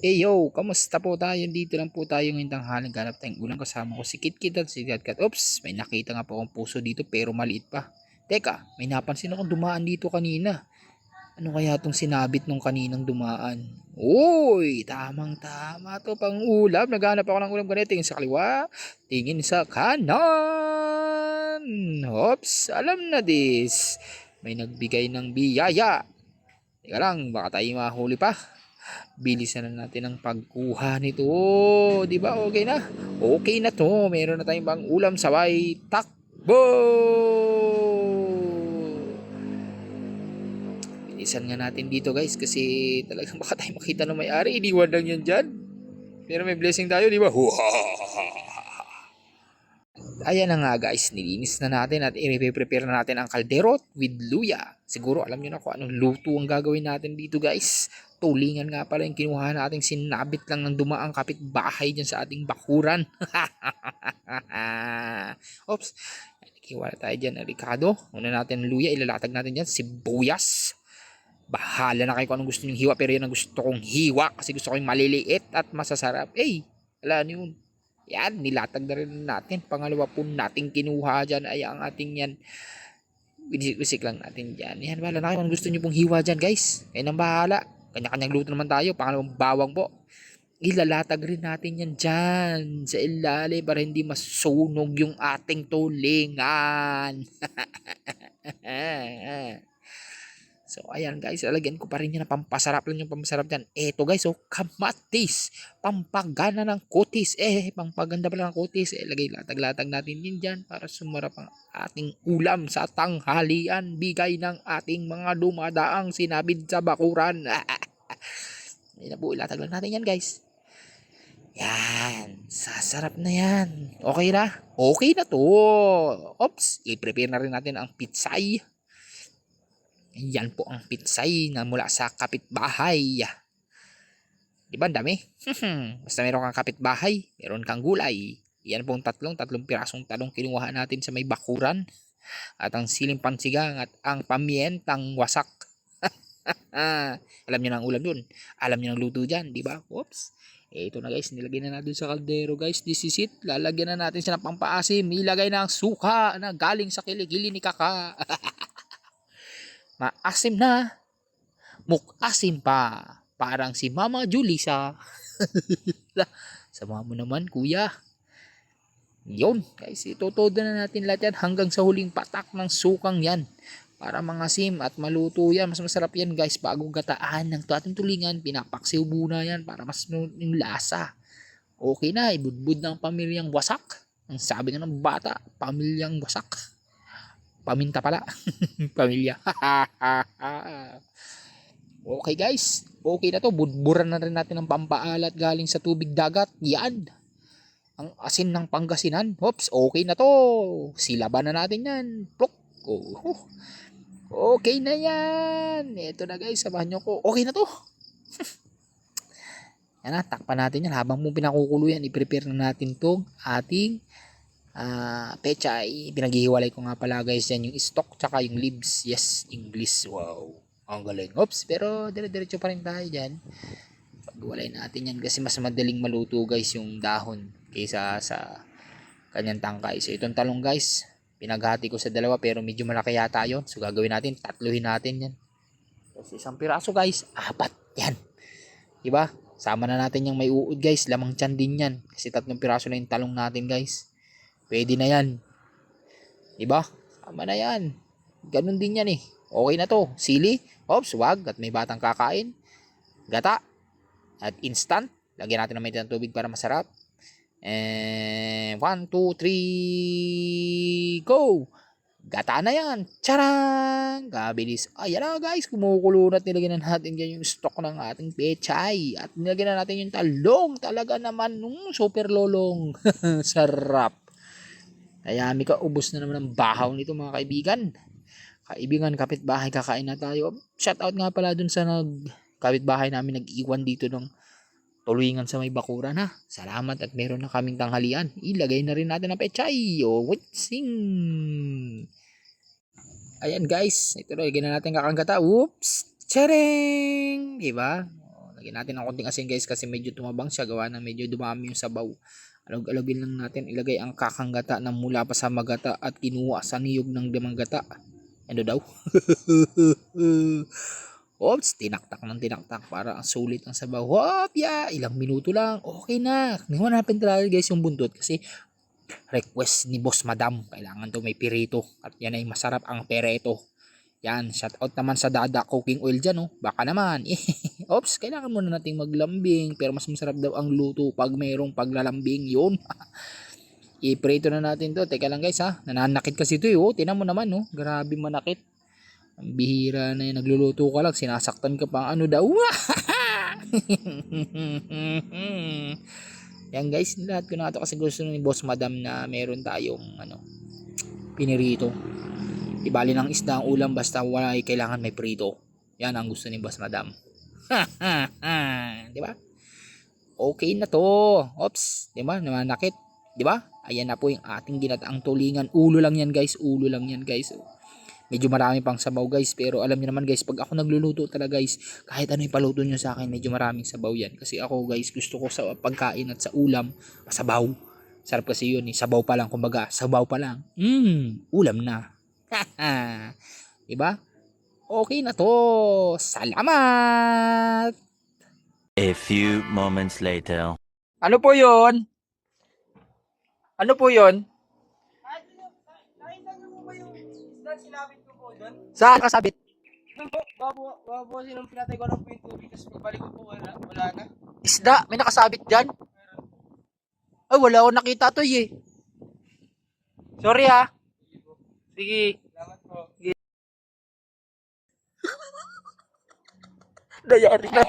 Yo, kamusta po tayo? Dito lang po tayo ngayong tanghaling ganap tayong ulang kasama ko si Kitkit at si Gatkat. Oops, may nakita nga po akong puso dito pero maliit pa. Teka, may napansin akong dumaan dito kanina. Ano kaya itong sinabit nung kaninang dumaan? Uy, tamang tama to pang ulam. Naghanap ako ng ulam ganito. Tingin sa kaliwa, tingin sa kanan. Oops, alam na this. May nagbigay ng biyaya. Teka lang, baka tayo mahuli pa. Bilisan na natin ang pagkuha nito. Di ba okay na? Okay na to. Meron na tayong bang ulam sabay takbo. Bilisan nga natin dito guys kasi talagang baka tayo makita ng may-ari. Iniwan lang yan dyan. Pero may blessing tayo, di ba? Ayan na nga guys, nilinis na natin at i-prepare na natin ang kaldero with luya. Siguro alam nyo na kung anong luto ang gagawin natin dito guys. Tulingan nga pala yung kinuha nating sinabit lang ng dumaang kapitbahay dyan sa ating bakuran. Oops, nakiwala tayo dyan ng Ricardo. Una natin luya, ilalatag natin dyan sibuyas. Bahala na kayo kung anong gusto nyong hiwa pero yan ang gusto kong hiwa kasi gusto ko yung maliliit at masasarap. Alam nyo yun. Yan, nilatag na rin natin. Pangalawa po nating kinuha dyan ay ang ating yan. Winisik lang natin dyan. Yan, bahala na kayo kung gusto nyo pong hiwa dyan guys. Kayo nang bahala. Kanya-kanyang luto naman tayo. Pangalawang bawang po. Ilalatag rin natin yan dyan sa ilalim para hindi masunog yung ating tulingan. So ayan guys, lalagyan ko pa rin yan na pampasarap lang yung pampasarap dyan. Eto guys, kamatis. Pampagana ng kutis. Pampaganda pala ng kutis. Latag-latag natin yun dyan para sumarap ang ating ulam sa tanghalian. Bigay ng ating mga dumadaang sinabid sa bakuran. Ayan na po, ilatag lang natin yan guys. Yan, sasarap na yan. Okay na? Okay na to. Oops, i-prepare na rin natin ang pitsay. Yan po ang pitsay na mula sa kapitbahay. Di ba dami? Basta meron kang kapitbahay, meron kang gulay. Yan pong tatlong pirasong talong kinuha natin sa may bakuran. At ang siling pansigang at ang pamientang wasak. Alam niyo na ang ulam dun. Alam niyo na ang luto dyan, di ba? Oops. Ito na guys, nilagay na natin sa kaldero guys. This is it. Lalagyan na natin siya ng pampaasim. Nilagay na ang suka na galing sa kilikili ni Kaka. Maasim na, mukasim pa. Parang si Mama Julisa. Sama mo naman, kuya. Yun, guys, itutodo na natin lahat yan hanggang sa huling patak ng sukang yan. Para mangasim at maluto yan. Mas masarap yan, guys, bago gataan ng ating tulingan. Pinapaksiw muna yan para mas yung lasa. Okay na, ibudbud ng pamilyang wasak. Ang sabi nga ng bata, pamilyang wasak. Paminta pala. Pamilya. Okay guys. Okay na to. Budburan na rin natin ang pampaalat galing sa tubig dagat. Yan. Ang asin ng Pangasinan. Oops. Okay na to. Silaban na natin yan. Plok. Oh. Okay na yan. Ito na guys. Samahan nyo ko. Okay na to. Yan na. Takpan natin yan. Habang mo pinakukulo yan, i-prepare na natin tong ating pechay. Pinaghihiwalay ko nga pala guys yan yung stock tsaka yung leaves. Yes, English. Wow, ang galing. Oops, pero dire-diretso pa rin tayo dyan. Paghiwalay natin yan kasi mas madaling maluto guys yung dahon kaysa sa kanyang tangkay. So itong talong guys, pinaghati ko sa dalawa pero medyo malaki yata yun. So gagawin natin, tatluhin natin yan. Tapos isang piraso guys, 4 yan. Diba? Sama na natin yung may uod guys, lamang tiyan din yan. Kasi 3 piraso na yung talong natin guys. Pwede na yan. Diba? Tama na yan. Ganun din yan eh. Okay na to. Sili. Oops, wag. At may batang kakain. Gata. At instant. Lagyan natin ng may tubig para masarap. And 1, 2, 3. Go! Gata na yan. Charang! Kabilis. Ayan na guys. Kumukulo na at nilagyan na natin yung stock ng ating pechay. At nilagyan na natin yung talong. Talaga naman. Super lolong. Sarap. Kaya may kaubos na naman ang bahaw nito mga kaibigan. Kaibigan, kapitbahay, kakain na tayo. Shoutout nga pala dun sa kapitbahay namin nag-iwan dito ng tulingan sa may bakuran ha. Salamat at meron na kaming tanghalian. Ilagay na rin natin ang pechay. Sing. Ayan guys, ito na, lagyan na natin kakangkata. Oops! Charing! Diba? Lagyan natin ng konting asin guys kasi medyo tumabang siya. Gawa na medyo dumami yung sabaw. Alog-alogin lang natin. Ilagay ang kakang gata na mula pa sa magata at kinuha sa niyog ng damang-gata. Ano daw? Oops, tinaktak ng tinaktak para ang sulit ang sabaw. Hop, yeah, ilang minuto lang. Okay na. Hanapin talaga guys yung buntot kasi request ni Boss Madam. Kailangan to may pirito at yan ay masarap ang pereto. Yan, shout out naman sa Dada Cooking Oil dyan, oh. Baka naman. Oops, kailangan muna nating maglambing. Pero mas masarap daw ang luto pag mayroong paglalambing. Yun. I-prito na natin to. Teka lang guys ha. Nananakit kasi ito eh. Oh. Tinan mo naman, oh. Grabe manakit. Ang bihira na yun. Nagluluto ka lang. Sinasaktan ka pa. Ano daw? Yan guys. Lahat ko na ito kasi gusto ni Boss Madam na meron tayong pinirito. Ibali ng isda ang ulam basta wala kailangan may prito. Yan ang gusto ni Boss Madam. Di ba? Okay na to. Oops, di ba? Namanakit. Di ba? Ayan na po yung ating ginataang tulingan. Ulo lang yan guys. Ulo lang yan guys. Medyo marami pang sabaw guys. Pero alam niyo naman guys, pag ako nagluluto talaga guys, kahit ano ipaluto nyo sa akin, medyo maraming sabaw yan. Kasi ako guys, gusto ko sa pagkain at sa ulam, masabaw. Sarap kasi yun eh. Sabaw pa lang. Kumbaga, sabaw pa lang. Ulam na. Diba? Okay na to. Salamat! A few moments later. Ano po yun? Ano po yun? Nakita niyo po ba yung isda sinabit ko po doon? Saan kasabit? Doon po, babo sinong pinatay ko ng pinto tapos pagbalik ko po wala na. Isda? May nakasabit dyan? Ay, wala akong nakita to eh. Sorry ha. Sige. Salamat po. Dayari na.